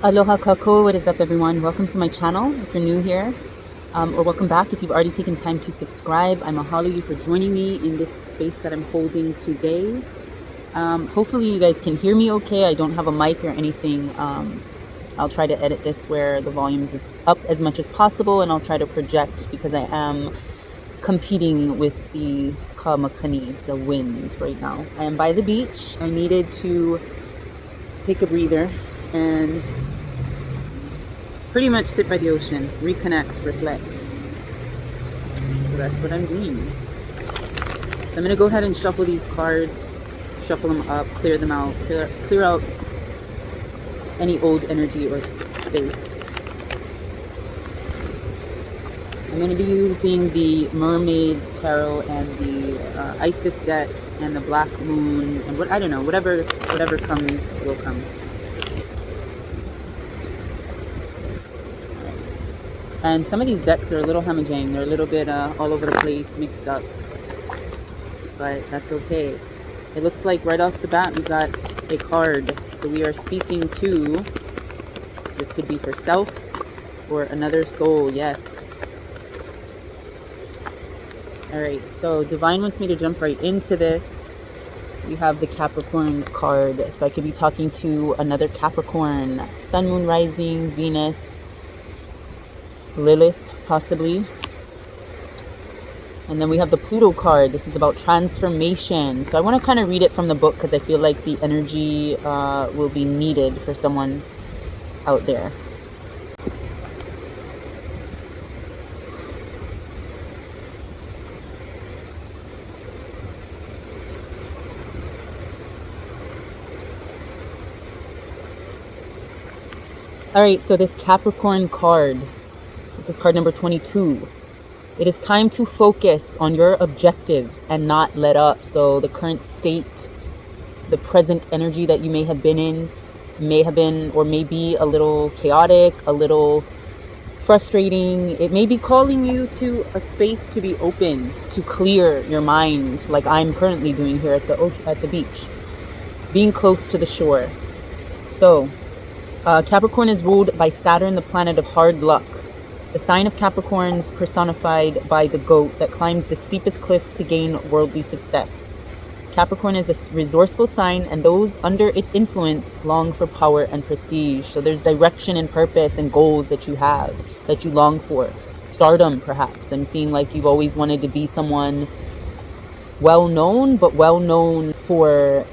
Aloha kako, what is up everyone? Welcome to my channel if you're new here, or welcome back if you've already taken time to subscribe. I mahalo you for joining me in this space that I'm holding today. Hopefully you guys can hear me okay. I don't have a mic or anything. I'll try to edit this where the volume is up as much as possible, and I'll try to project because I am competing with the kamakani, the wind right now. I am by the beach. I needed to take a breather and pretty much sit by the ocean, reconnect, reflect. So that's what I'm doing. So I'm gonna go ahead and shuffle these cards, shuffle them up, clear them out, clear out any old energy or space. I'm gonna be using the Mermaid Tarot and the Isis deck and the Black Moon and I don't know, whatever comes will come. And some of these decks are a little hamajang. They're a little bit all over the place, mixed up. But that's okay. It looks like right off the bat we got a card. So we are speaking to, this could be for self or another soul, yes. Alright, so Divine wants me to jump right into this. We have the Capricorn card. So I could be talking to another Capricorn. Sun, Moon, Rising, Venus, Lilith, possibly. And then we have the Pluto card. This is about transformation. So I want to kind of read it from the book because I feel like the energy will be needed for someone out there. Alright, so this Capricorn card, this is card number 22. It is time to focus on your objectives and not let up. So the current state, the present energy that you may have been in, may have been or may be a little chaotic, a little frustrating. It may be calling you to a space to be open, to clear your mind, like I'm currently doing here at the beach, being close to the shore. So Capricorn is ruled by Saturn, the planet of hard luck. The sign of Capricorns personified by the goat that climbs the steepest cliffs to gain worldly success. Capricorn is a resourceful sign, and those under its influence long for power and prestige. So there's direction and purpose and goals that you have, that you long for. Stardom, perhaps. I'm seeing like you've always wanted to be someone well-known, but well-known for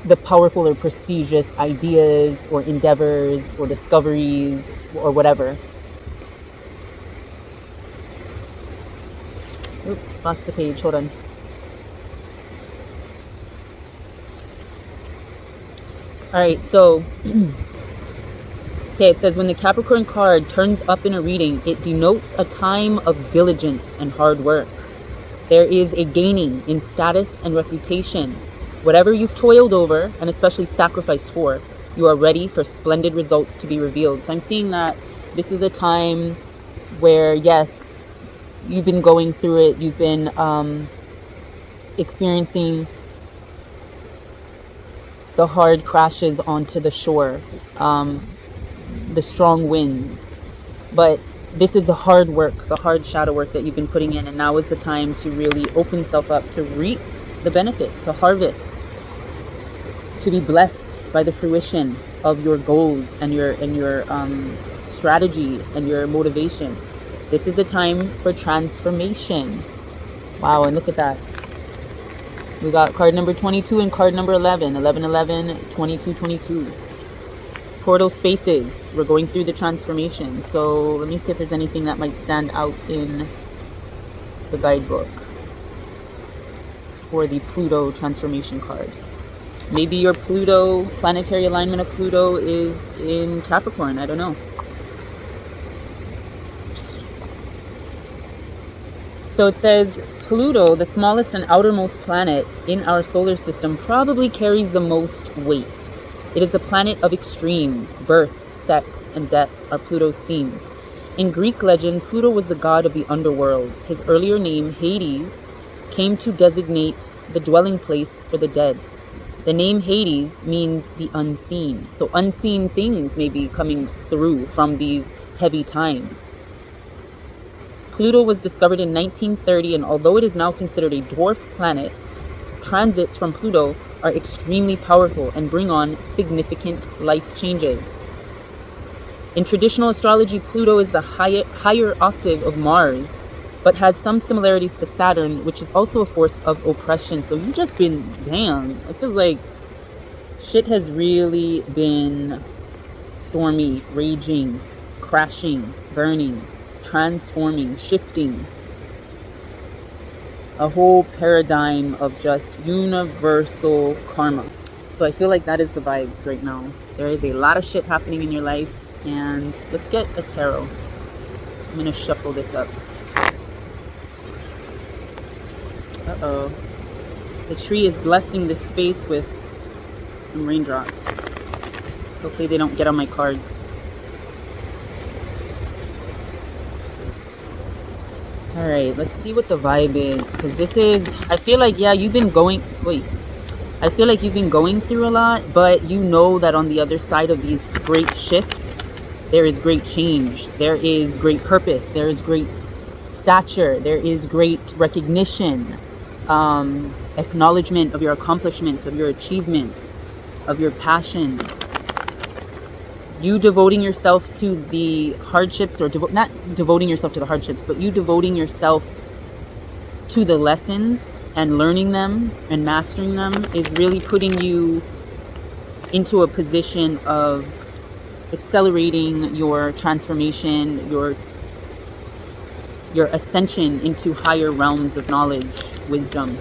the powerful or prestigious ideas or endeavors or discoveries or whatever. Oop, lost the page, hold on. Alright, so okay, it says when the Capricorn card turns up in a reading, it denotes a time of diligence and hard work. There is a gaining in status and reputation. Whatever you've toiled over, and especially sacrificed for, you are ready for splendid results to be revealed. So I'm seeing that this is a time where, yes, you've been going through it. You've been experiencing the hard crashes onto the shore, the strong winds. But this is the hard work, the hard shadow work that you've been putting in. And now is the time to really open yourself up to reap the benefits, to harvest, to be blessed by the fruition of your goals and your strategy and your motivation. This is the time for transformation. Wow, and look at that. We got card number 22 and card number 11. 11, 11, 22, 22. Portal spaces. We're going through the transformation. So let me see if there's anything that might stand out in the guidebook for the Pluto transformation card. Maybe your Pluto, planetary alignment of Pluto is in Capricorn. I don't know. So it says, Pluto, the smallest and outermost planet in our solar system, probably carries the most weight. It is the planet of extremes. Birth, sex, and death are Pluto's themes. In Greek legend, Pluto was the god of the underworld. His earlier name, Hades, came to designate the dwelling place for the dead. The name Hades means the unseen. So unseen things may be coming through from these heavy times. Pluto was discovered in 1930, and although it is now considered a dwarf planet, transits from Pluto are extremely powerful and bring on significant life changes. In traditional astrology, Pluto is the higher octave of Mars, but has some similarities to Saturn, which is also a force of oppression. So you've just been, damn, it feels like shit has really been stormy, raging, crashing, burning, transforming, shifting. A whole paradigm of just universal karma. So I feel like that is the vibes right now. There is a lot of shit happening in your life, and let's get a tarot. I'm gonna shuffle this up. Uh-oh. The tree is blessing this space with some raindrops. Hopefully they don't get on my cards. All right, let's see what the vibe is, because this is, I feel like, yeah, you've been going, I feel like you've been going through a lot, but you know that on the other side of these great shifts, there is great change, there is great purpose, there is great stature, there is great recognition, acknowledgement of your accomplishments, of your achievements, of your passions. You devoting yourself to the hardships, or not devoting yourself to the hardships, but you devoting yourself to the lessons and learning them and mastering them is really putting you into a position of accelerating your transformation, your ascension into higher realms of knowledge, wisdom.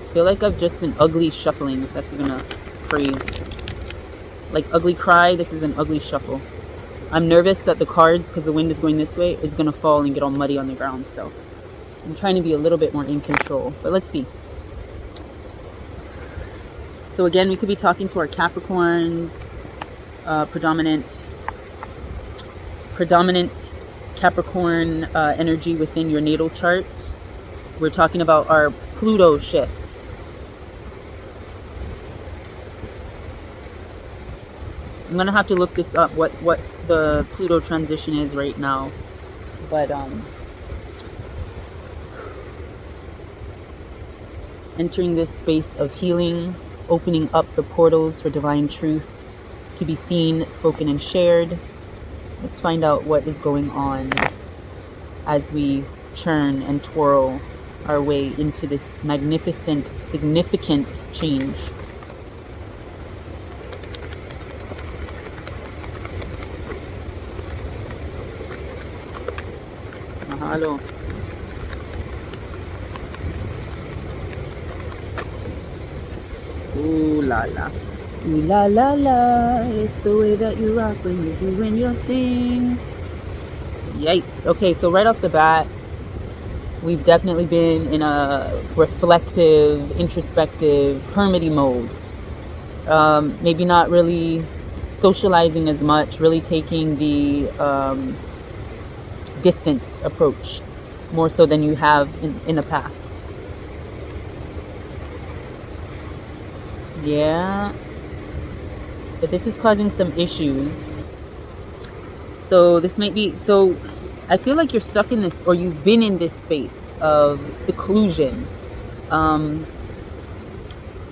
I feel like I've just been ugly shuffling, if that's even a phrase. Like ugly cry, this is an ugly shuffle. I'm nervous that the cards, because the wind is going this way, is going to fall and get all muddy on the ground. So I'm trying to be a little bit more in control. But let's see. So again, we could be talking to our Capricorns, predominant Capricorn energy within your natal chart. We're talking about our Pluto shifts. I'm gonna have to look this up, what the Pluto transition is right now, but entering this space of healing, opening up the portals for divine truth to be seen, spoken, and shared. Let's find out what is going on as we churn and twirl our way into this magnificent, significant change. Mahalo. Ooh la la. Ooh la la la. It's the way that you rock when you're doing your thing. Yikes. Okay, so right off the bat, we've definitely been in a reflective, introspective, hermity mode. Maybe not really socializing as much, really taking the distance approach more so than you have in the past. Yeah. But this is causing some issues. So this might be, so I feel like you're stuck in this, or you've been in this space of seclusion. And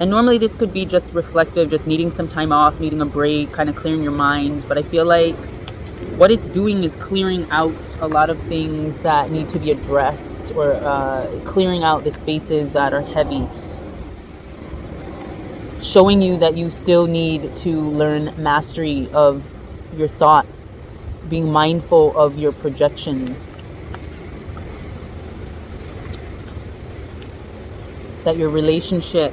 normally this could be just reflective, just needing some time off, needing a break, kind of clearing your mind. But I feel like what it's doing is clearing out a lot of things that need to be addressed, or clearing out the spaces that are heavy. Showing you that you still need to learn mastery of your thoughts, being mindful of your projections, that your relationship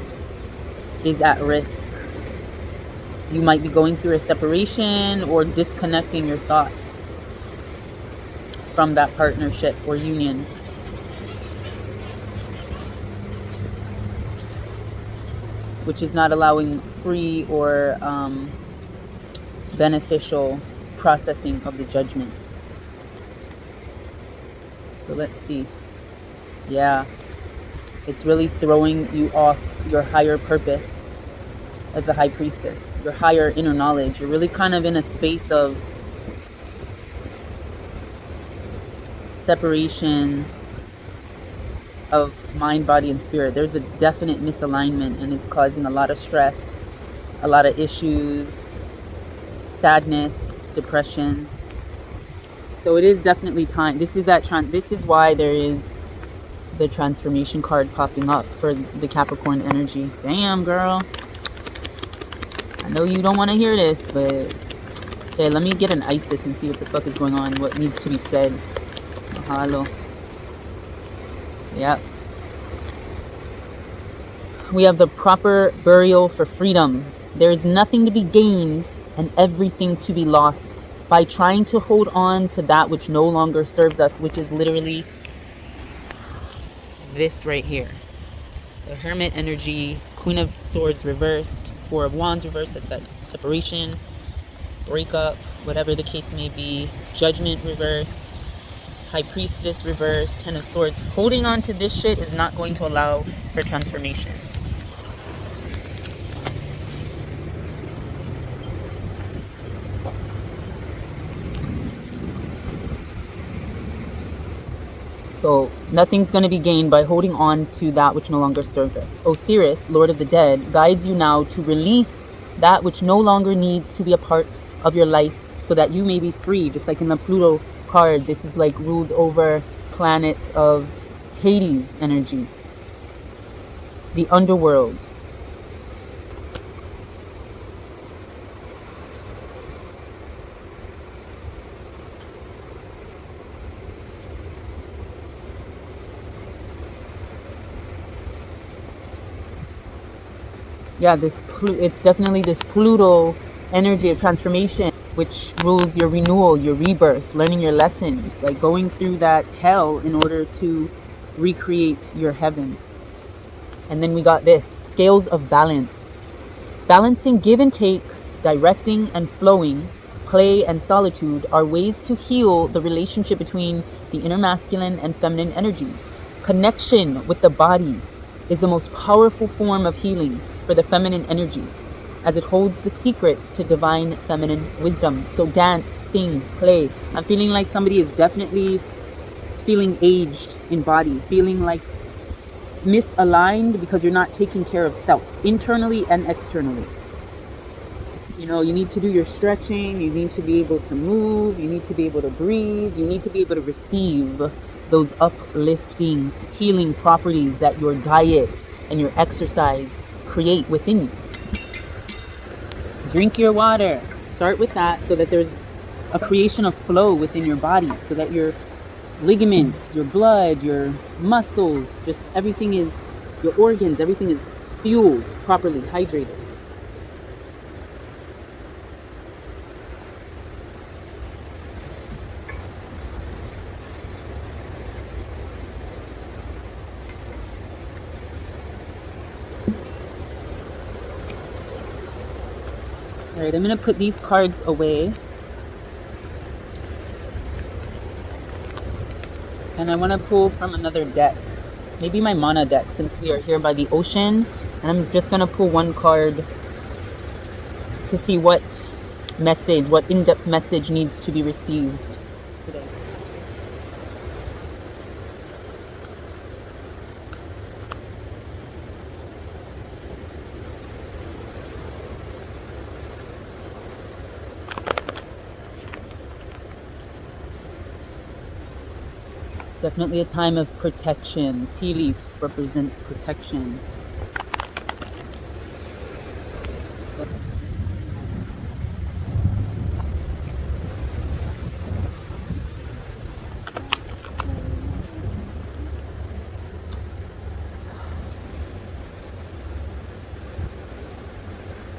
is at risk. You might be going through a separation or disconnecting your thoughts from that partnership or union. Which is not allowing free or beneficial processing of the judgment. So let's see. Yeah. It's really throwing you off your higher purpose as the high priestess, your higher inner knowledge. You're really kind of in a space of separation of mind, body, and spirit. There's a definite misalignment, and it's causing a lot of stress, a lot of issues, sadness, depression. So it is definitely time. This is this is why there is the transformation card popping up for the Capricorn energy. Damn, girl. I know you don't want to hear this, but okay, let me get an Isis and see what the fuck is going on, what needs to be said. Mahalo. Yep. We have the proper burial for freedom. There is nothing to be gained and everything to be lost by trying to hold on to that which no longer serves us, which is literally this right here. The Hermit energy, Queen of Swords reversed, Four of Wands reversed, that's that separation, breakup, whatever the case may be. Judgment reversed, High Priestess reversed, Ten of Swords. Holding on to this shit is not going to allow for transformation. So nothing's going to be gained by holding on to that which no longer serves us. Osiris, Lord of the Dead, guides you now to release that which no longer needs to be a part of your life so that you may be free. Just like in the Pluto card, this is like ruled over planet of Hades energy, the underworld. Yeah, it's definitely this Pluto energy of transformation, which rules your renewal, your rebirth, learning your lessons, like going through that hell in order to recreate your heaven. And then we got this, scales of balance. Balancing give and take, directing and flowing, play and solitude are ways to heal the relationship between the inner masculine and feminine energies. Connection with the body is the most powerful form of healing for the feminine energy, as it holds the secrets to divine feminine wisdom. So dance, sing, play. I'm feeling like somebody is definitely feeling aged in body, feeling like misaligned because you're not taking care of self, internally and externally. You know, you need to do your stretching, you need to be able to move, you need to be able to breathe, you need to be able to receive those uplifting, healing properties that your diet and your exercise create within you. Drink your water. Start with that so that there's a creation of flow within your body, so that your ligaments, your blood, your muscles, just everything is, your organs, everything is fueled properly, hydrated. All right, I'm going to put these cards away. And I want to pull from another deck. Maybe my mana deck, since we are here by the ocean. And I'm just going to pull one card to see what message, what in-depth message needs to be received today. Definitely a time of protection. Tea leaf represents protection.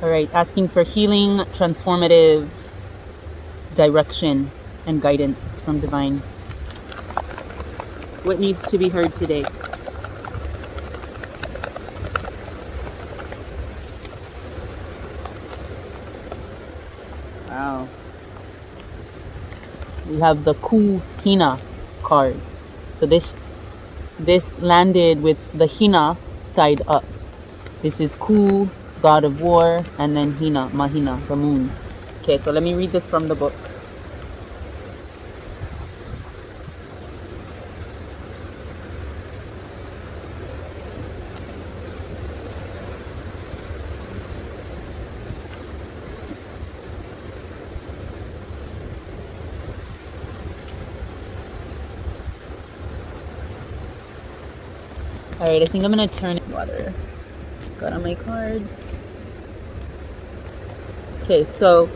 All right, asking for healing, transformative direction and guidance from divine. What needs to be heard today? Wow. We have the Kuhina card. So this this landed with the Hina side up. This is Ku, god of war, and then Hina, Mahina, the moon. Okay, so let me read this from the book. Alright, I think I'm gonna turn it water. Got on my cards. Okay, so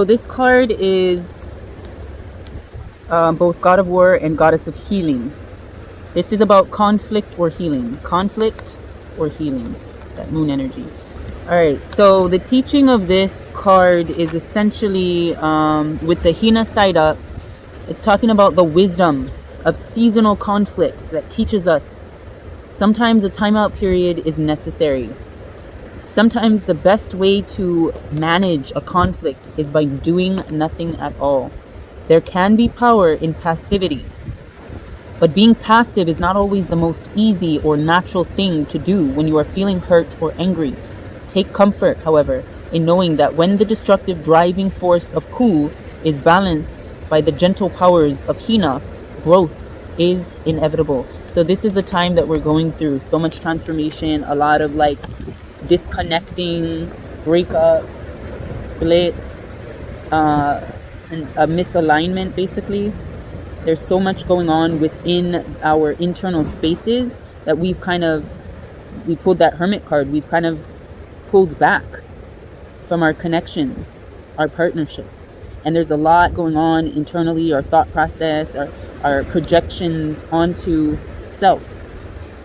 this card is both God of War and Goddess of Healing. This is about conflict or healing. Conflict or healing. That moon energy. Alright, so the teaching of this card is essentially with the Hina side up. It's talking about the wisdom of seasonal conflict that teaches us sometimes a timeout period is necessary. Sometimes the best way to manage a conflict is by doing nothing at all. There can be power in passivity, but being passive is not always the most easy or natural thing to do when you are feeling hurt or angry. Take comfort, however, in knowing that when the destructive driving force of Ku is balanced by the gentle powers of Hina, growth is inevitable. So this is the time that we're going through. So much transformation, a lot of like disconnecting, breakups, splits, and a misalignment basically. There's so much going on within our internal spaces that we pulled that Hermit card. We've kind of pulled back from our connections, our partnerships. And there's a lot going on internally, our thought process, our projections onto self,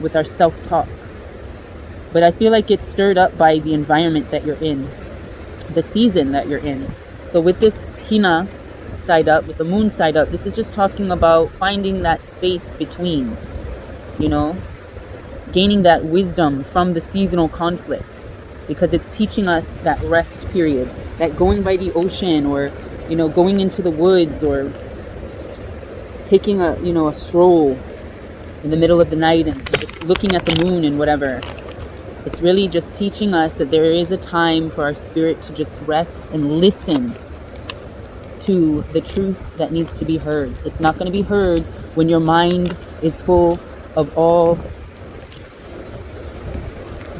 with our self-talk. But I feel like it's stirred up by the environment that you're in, the season that you're in. So with this Hina side up, with the moon side up, this is just talking about finding that space between, gaining that wisdom from the seasonal conflict, because it's teaching us that rest period, that going by the ocean, or going into the woods, or taking a stroll in the middle of the night and just looking at the moon and whatever. It's really just teaching us that there is a time for our spirit to just rest and listen to the truth that needs to be heard. It's not going to be heard when your mind is full of all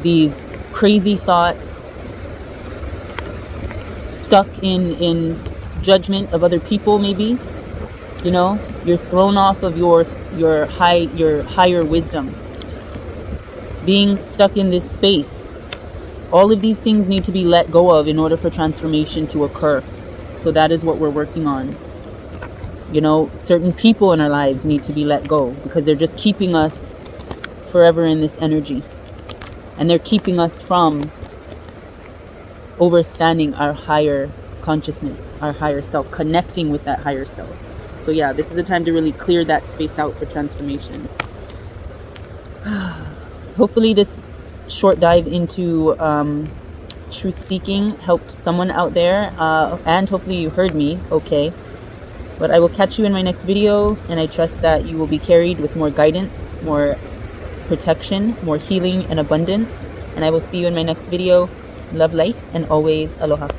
these crazy thoughts, stuck in judgment of other people. Maybe you're thrown off of your higher wisdom, being stuck in this space. All of these things need to be let go of in order for transformation to occur. So that is what we're working on. Certain people in our lives need to be let go because they're just keeping us forever in this energy, and they're keeping us from overstanding our higher consciousness, our higher self, connecting with that higher self. So yeah, this is a time to really clear that space out for transformation. Hopefully this short dive into truth seeking helped someone out there, and hopefully you heard me okay. But I will catch you in my next video, and I trust that you will be carried with more guidance, more protection, more healing and abundance. And I will see you in my next video. Love, light, and always aloha.